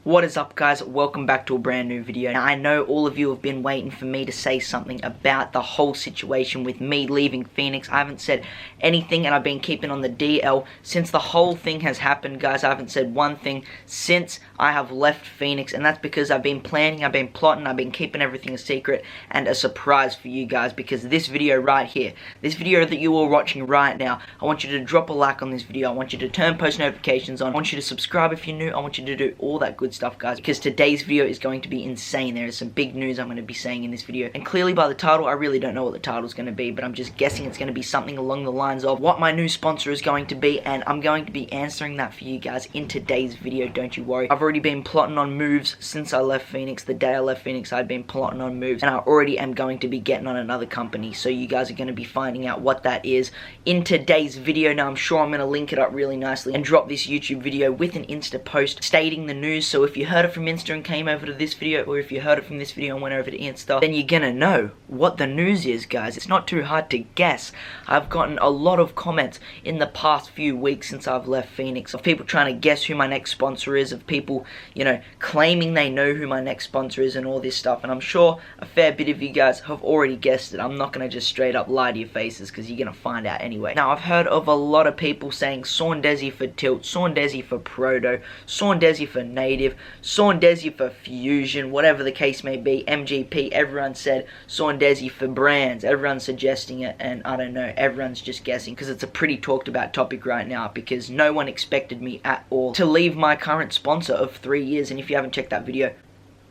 What is up, guys? Welcome back to a brand new video. Now, I know all of you have been waiting for me to say something about the whole situation with me leaving Phoenix. I haven't said anything and I've been keeping on the DL since the whole thing has happened, guys. I haven't said one thing since I have left Phoenix, and that's because I've been planning, I've been plotting, I've been keeping everything a secret and a surprise for you guys, because this video right here, this video that you are watching right now, I want you to drop a like on this video. I want you to turn post notifications on. I want you to subscribe if you're new. I want you to do all that good stuff, guys, because today's video is going to be insane. There is some big news I'm going to be saying in this video, and clearly by the title, I really don't know what the title is going to be, but I'm just guessing it's going to be something along the lines of what my new sponsor is going to be, and I'm going to be answering that for you guys in today's video. Don't you worry. I've already been plotting on moves since I left Phoenix. The day I left Phoenix, I'd been plotting on moves, and I already am going to be getting on another company, so you guys are going to be finding out what that is in today's video. Now, I'm sure I'm going to link it up really nicely and drop this YouTube video with an Insta post stating the news, so if you heard it from Insta and came over to this video, or if you heard it from this video and went over to Insta, then you're gonna know what the news is, guys. It's not too hard to guess. I've gotten a lot of comments in the past few weeks since I've left Phoenix of people trying to guess who my next sponsor is, of people, you know, claiming they know who my next sponsor is and all this stuff, and I'm sure a fair bit of you guys have already guessed it. I'm not gonna just straight up lie to your faces, because you're gonna find out anyway. Now, I've heard of a lot of people saying SAUNDEZY for Tilt, SAUNDEZY for Proto, SAUNDEZY for Native, SAUNDEZY for Fusion, whatever the case may be, MGP. Everyone said SAUNDEZY for brands. Everyone's suggesting it, and I don't know, everyone's just guessing, because it's a pretty talked about topic right now, because no one expected me at all to leave my current sponsor of 3 years. And if you haven't checked that video,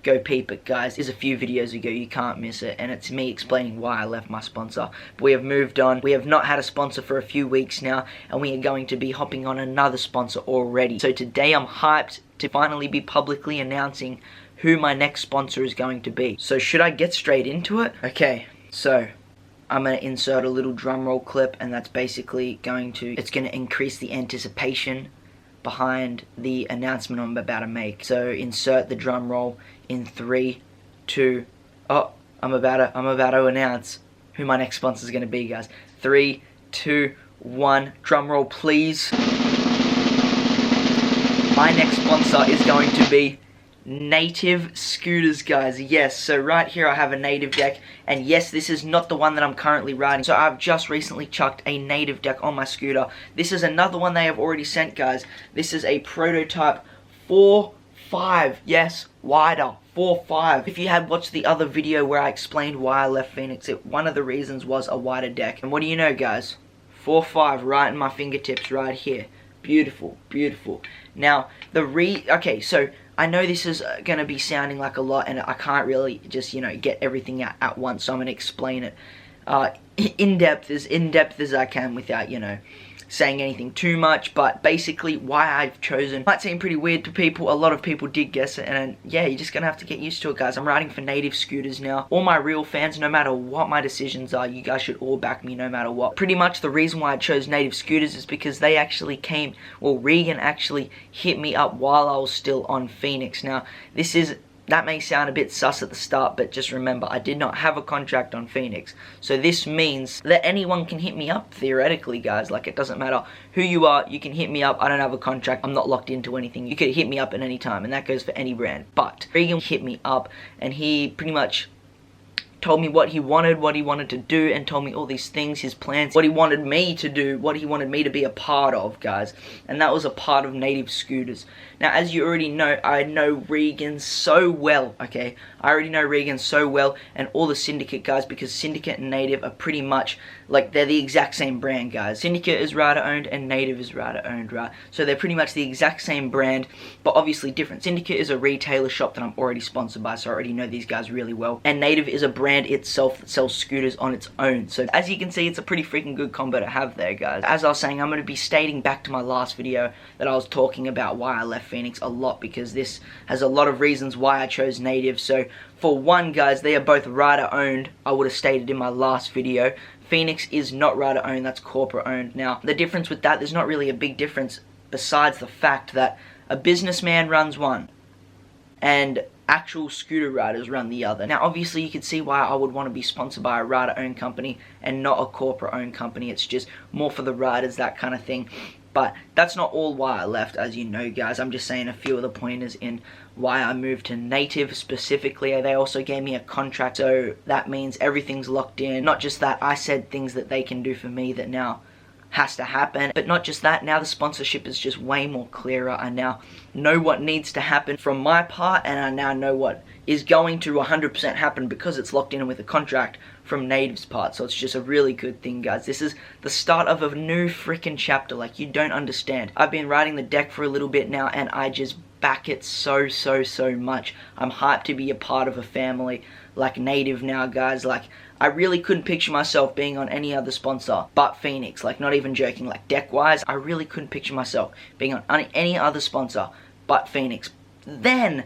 go peep it, guys. There's a few videos ago, you can't miss it, and it's me explaining why I left my sponsor. But we have moved on. We have not had a sponsor for a few weeks now, and we are going to be hopping on another sponsor already. So today I'm hyped to finally be publicly announcing who my next sponsor is going to be. So should I get straight into it? Okay, so I'm going to insert a little drum roll clip, and that's basically it's going to increase the anticipation behind the announcement I'm about to make. So insert the drum roll in 3, 2, oh, I'm about to announce who my next sponsor is going to be, guys. 3, 2, 1, drum roll please. My next sponsor is going to be Native Scooters, guys. Yes, so right here I have a Native deck, and yes, this is not the one that I'm currently riding. So I've just recently chucked a Native deck on my scooter. This is another one they have already sent, guys. This is a prototype 4.5, yes, wider 4.5. If you had watched the other video where I explained why I left Phoenix, one of the reasons was a wider deck. And what do you know, guys? 4.5 right in my fingertips right here. Beautiful, beautiful. Now, okay, so I know this is going to be sounding like a lot, and I can't really just, you know, get everything out at once, so I'm going to explain it in depth as I can without, you know, saying anything too much. But basically why I've chosen might seem pretty weird to people. A lot of people did guess it, and yeah, you're just gonna have to get used to it, guys. I'm riding for Native Scooters now. All my real fans, no matter what my decisions are, you guys should all back me no matter what. Pretty much the reason why I chose Native Scooters is because they actually came, well, Regan actually hit me up while I was still on Phoenix. Now, that may sound a bit sus at the start, but just remember, I did not have a contract on Phoenix. So this means that anyone can hit me up, theoretically, guys. Like, it doesn't matter who you are, you can hit me up. I don't have a contract, I'm not locked into anything. You could hit me up at any time, and that goes for any brand. But Regan hit me up, and he pretty much told me what he wanted to do, and told me all these things, his plans, what he wanted me to do, what he wanted me to be a part of, guys. And that was a part of Native Scooters. Now, as you already know, I know Regan so well, okay? I already know Regan so well, and all the Syndicate guys, because Syndicate and Native are pretty much, like, they're the exact same brand, guys. Syndicate is rider-owned, and Native is rider-owned, right? So they're pretty much the exact same brand, but obviously different. Syndicate is a retailer shop that I'm already sponsored by, so I already know these guys really well. And Native is a brand itself that sells scooters on its own. So as you can see, it's a pretty freaking good combo to have there, guys. As I was saying, I'm going to be stating back to my last video that I was talking about why I left Phoenix a lot, because this has a lot of reasons why I chose Native. So for one, guys, they are both rider owned. I would have stated in my last video. Phoenix is not rider owned, that's corporate owned. Now, the difference with that, there's not really a big difference besides the fact that a businessman runs one and actual scooter riders run the other. Now, obviously, you can see why I would want to be sponsored by a rider-owned company and not a corporate-owned company. It's just more for the riders, that kind of thing. But that's not all why I left, as you know, guys. I'm just saying a few of the pointers in why I moved to Native specifically. They also gave me a contract, so that means everything's locked in. Not just that, I said things that they can do for me that now has to happen. But not just that, now the sponsorship is just way more clearer. I now know what needs to happen from my part, and I now know what is going to 100% happen because it's locked in with a contract from Native's part. So it's just a really good thing, guys. This is the start of a new freaking chapter. Like, you don't understand. I've been riding the deck for a little bit now, and I just back it so much. I'm hyped to be a part of a family like Native now, guys. Like, I really couldn't picture myself being on any other sponsor but Phoenix. Like, not even joking, like deck wise, I really couldn't picture myself being on any other sponsor but Phoenix. Then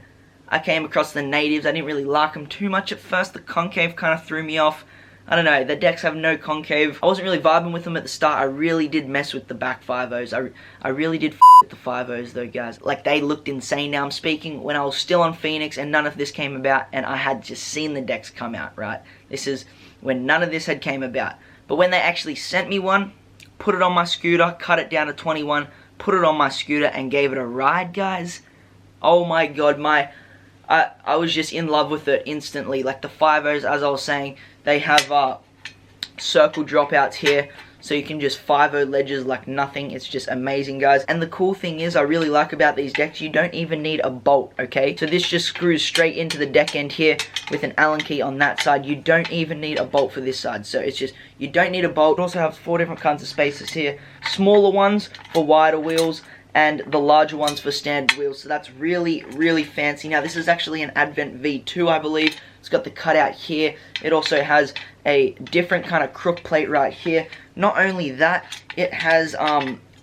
I came across the Natives. I didn't really like them too much at first. The concave kind of threw me off. I don't know, the decks have no concave. I wasn't really vibing with them at the start. I really did mess with the back 5-0s. I really did with the 5-0s though, guys. Like, they looked insane. Now I'm speaking when I was still on Phoenix and none of this came about, and I had just seen the decks come out, right? This is when none of this had came about. But when they actually sent me one, put it on my scooter, cut it down to 21, put it on my scooter and gave it a ride, guys. Oh my god, I was just in love with it instantly. Like, the 5-0s, as I was saying, they have circle dropouts here, so you can just 5-0 ledges like nothing. It's just amazing, guys. And the cool thing is, I really like about these decks, you don't even need a bolt, okay? So this just screws straight into the deck end here with an Allen key on that side. You don't even need a bolt for this side. So it's just, you don't need a bolt. It also has 4 different kinds of spacers here. Smaller ones for wider wheels, and the larger ones for standard wheels. So that's really fancy. Now, this is actually an Advent V2, I believe. It's got the cutout here. It also has a different kind of crook plate right here. Not only that, it has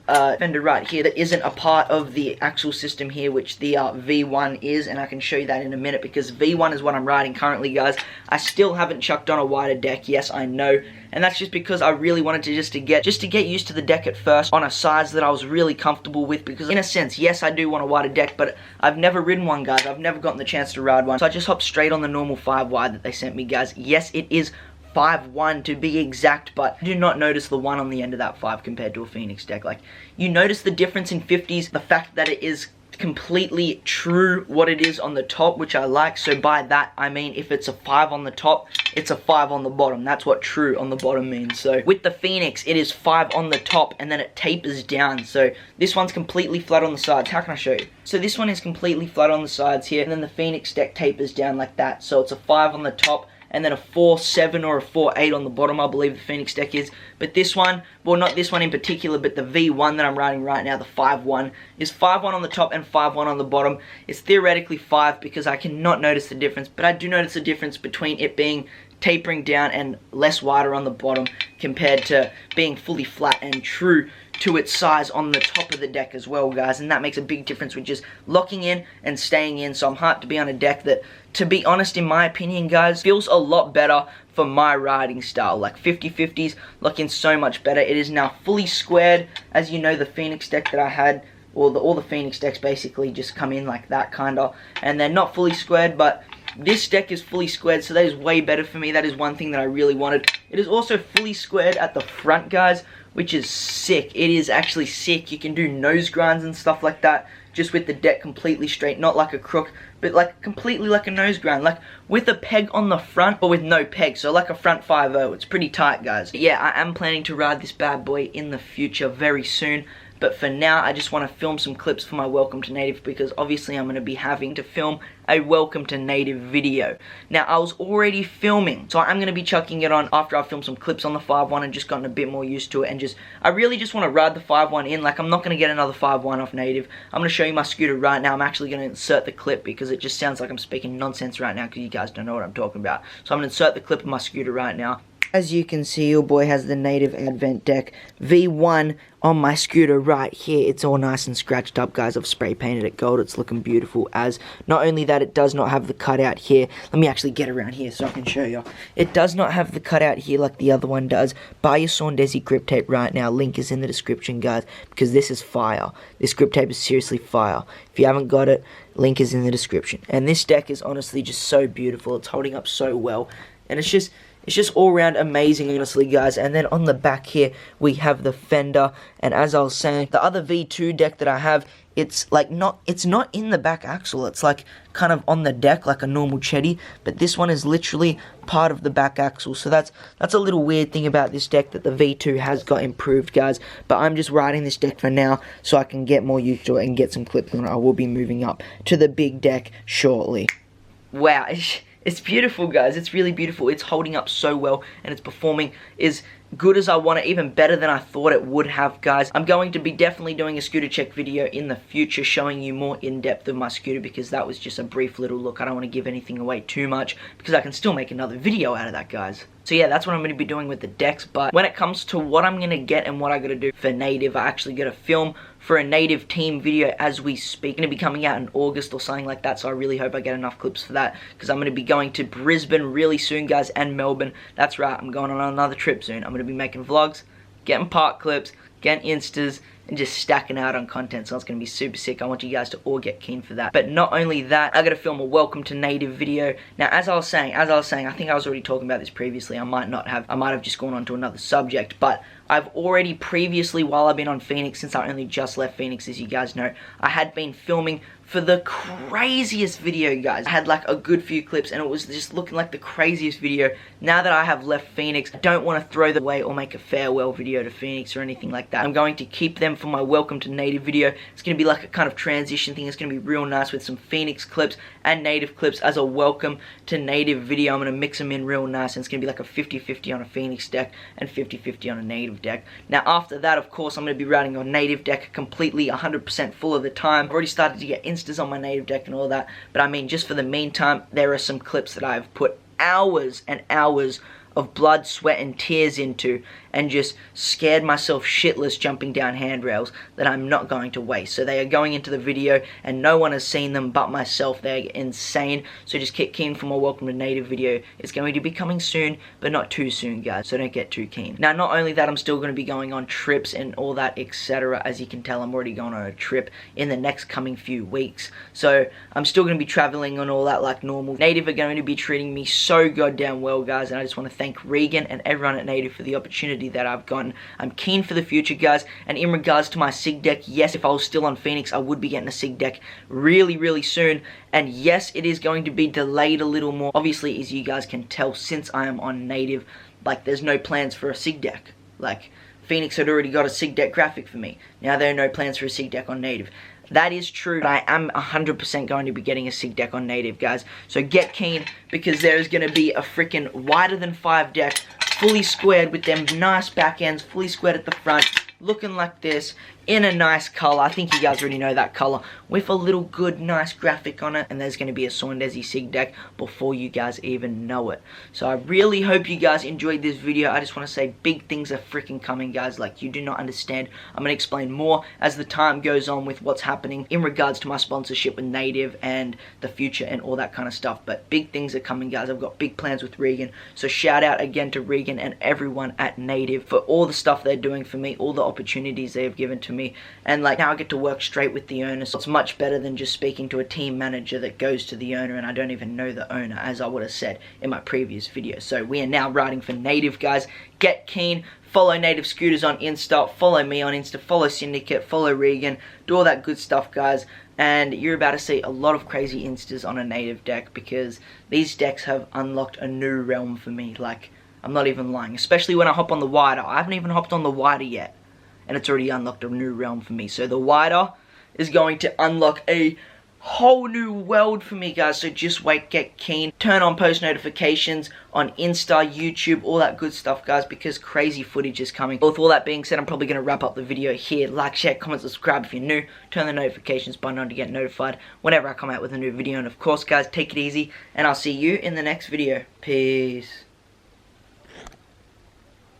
fender right here that isn't a part of the actual system here, which the V1 is, and I can show you that in a minute, because V1 is what I'm riding currently, guys. I still haven't chucked on a wider deck, yes, I know, and that's just because I really wanted to just to get used to the deck at first on a size that I was really comfortable with, because in a sense, yes, I do want a wider deck, but I've never ridden one, guys. I've never gotten the chance to ride one, so I just hopped straight on the normal 5 wide that they sent me, guys. Yes, it is 5-1 to be exact, but do not notice the 1 on the end of that 5 compared to a Phoenix deck. Like, you notice the difference in 50s, the fact that it is completely true what it is on the top, which I like. So by that, I mean if it's a 5 on the top, it's a 5 on the bottom. That's what true on the bottom means. So with the Phoenix, it is 5 on the top and then it tapers down. So this one's completely flat on the sides. How can I show you? So this one is completely flat on the sides here, and then the Phoenix deck tapers down like that. So it's a 5 on the top, and then a 4-7 or a 4-8 on the bottom, I believe the Phoenix deck is. But this one, well, not this one in particular, but the V1 that I'm riding right now, the 5-1, is 5-1 on the top and 5-1 on the bottom. It's theoretically 5 because I cannot notice the difference, but I do notice the difference between it being tapering down and less wider on the bottom compared to being fully flat and true to its size on the top of the deck as well, guys. And that makes a big difference with just locking in and staying in. So I'm hyped to be on a deck that, to be honest, in my opinion, guys, feels a lot better for my riding style. Like 50-50s look in so much better. It is now fully squared. As you know, the Phoenix deck that I had, or all the Phoenix decks basically just come in like that kind of, and they're not fully squared, but this deck is fully squared, so that is way better for me. That is one thing that I really wanted. It is also fully squared at the front, guys, which is sick. It is actually sick. You can do nose grinds and stuff like that just with the deck completely straight, not like a crook, but like completely like a nose grind, like with a peg on the front but with no peg, so like a front 5-0. It's pretty tight, guys. But yeah, I am planning to ride this bad boy in the future very soon. But for now, I just want to film some clips for my Welcome to Native, because obviously I'm going to be having to film a Welcome to Native video. Now, I was already filming, so I'm going to be chucking it on after I've filmed some clips on the 5-1 and just gotten a bit more used to it. And I really just want to ride the 5-1 in. Like, I'm not going to get another 5-1 off Native. I'm going to show you my scooter right now. I'm actually going to insert the clip because it just sounds like I'm speaking nonsense right now because you guys don't know what I'm talking about. So I'm going to insert the clip of my scooter right now. As you can see, your boy has the Native Advent deck V1 on my scooter right here. It's all nice and scratched up, guys. I've spray painted it gold. It's looking beautiful. As not only that, it does not have the cutout here. Let me actually get around here so I can show you. It does not have the cutout here like the other one does. Buy your SAUNDEZY grip tape right now. Link is in the description, guys, because this is fire. This grip tape is seriously fire. If you haven't got it, link is in the description. And this deck is honestly just so beautiful. It's holding up so well. And it's just, It's just all around amazing, honestly, guys. And then on the back here, we have the fender. And as I was saying, the other V2 deck that I have, it's like it's not in the back axle. It's like kind of on the deck like a normal Chetty. But this one is literally part of the back axle. So that's a little weird thing about this deck, that the V2 has got improved, guys. But I'm just riding this deck for now so I can get more used to it and get some clips on it. I will be moving up to the big deck shortly. Wow. It's beautiful, guys. It's really beautiful. It's holding up so well, and it's performing as good as I want it, even better than I thought it would have, guys. I'm going to be definitely doing a scooter check video in the future, showing you more in depth of my scooter, because that was just a brief little look. I don't want to give anything away too much, because I can still make another video out of that, guys. So yeah, that's what I'm going to be doing with the decks. But when it comes to what I'm going to get and what I got to do for native, I actually got to film for a native team video as we speak. Going to be coming out in August or something like that, so I really hope I get enough clips for that, because I'm going to be going to Brisbane really soon, guys, and Melbourne. That's right, I'm going on another trip soon. I'm going to be making vlogs, getting park clips, getting instas, and just stacking out on content. So it's going to be super sick. I want you guys to all get keen for that. But not only that, I got to film a welcome to native video. Now, as I was saying, I think I was already talking about this previously. I might have just gone on to another subject, but I've already previously, while I've been on Phoenix, since I only just left Phoenix, as you guys know, I had been filming for the craziest video, guys. I had like a good few clips, and it was just looking like the craziest video. Now that I have left Phoenix, I don't want to throw them away or make a farewell video to Phoenix or anything like that. I'm going to keep them for my welcome to native video. It's going to be like a kind of transition thing. It's going to be real nice with some Phoenix clips and native clips as a welcome to native video. I'm going to mix them in real nice, and it's going to be like a 50-50 on a Phoenix deck and 50-50 on a native deck. Now after that, of course, I'm going to be riding on native deck completely 100% full of the time. I've already started to get instas on my native deck and all that, but I mean, just for the meantime, there are some clips that I've put hours and hours of blood, sweat, and tears into, and just scared myself shitless jumping down handrails that I'm not going to waste. So they are going into the video, and no one has seen them but myself. They're insane. So just keep keen for my welcome to native video. It's going to be coming soon, but not too soon, guys, so don't get too keen. Now, not only that, I'm still going to be going on trips and all that, etc. As you can tell, I'm already going on a trip in the next coming few weeks. So I'm still going to be traveling and all that like normal. Native are going to be treating me so goddamn well, guys, and I just want to thank Regan and everyone at Native for the opportunity that I've gotten. I'm keen for the future, guys, and in regards to my SIG deck, yes, if I was still on Phoenix, I would be getting a SIG deck really soon, and yes, it is going to be delayed a little more. Obviously, as you guys can tell, since I am on Native, like, there's no plans for a SIG deck. Like, Phoenix had already got a SIG deck graphic for me. Now there are no plans for a SIG deck on Native. That is true, but I am 100% going to be getting a SIG deck on Native, guys. So get keen, because there is going to be a freaking wider than 5 deck, fully squared with them nice back ends, fully squared at the front, looking like this, in a nice color. I think you guys already know that color, with a little good nice graphic on it, and there's going to be a SAUNDEZY SIG deck before you guys even know it. So I really hope you guys enjoyed this video. I just want to say big things are freaking coming, guys, like you do not understand. I'm going to explain more as the time goes on with what's happening in regards to my sponsorship with Native and the future and all that kind of stuff, but big things are coming, guys. I've got big plans with Regan, so shout out again to Regan and everyone at Native for all the stuff they're doing for me, all the opportunities they have given to me, and like now I get to work straight with the owner, so it's much better than just speaking to a team manager that goes to the owner and I don't even know the owner, as I would have said in my previous video. So we are now riding for Native, guys. Get keen, follow Native Scooters on Insta, follow me on Insta, follow Syndicate, follow Regan, do all that good stuff, guys, and you're about to see a lot of crazy instas on a Native deck, because these decks have unlocked a new realm for me. Like, I'm not even lying, especially when I hop on the wider. I haven't even hopped on the wider yet, and it's already unlocked a new realm for me. So the wider is going to unlock a whole new world for me, guys. So just wait, get keen, turn on post notifications on Insta, YouTube, all that good stuff, guys, because crazy footage is coming. With all that being said, I'm probably going to wrap up the video here. Like, share, comment, subscribe if you're new, turn the notifications button on to get notified whenever I come out with a new video, and of course, guys, take it easy, and I'll see you in the next video. Peace.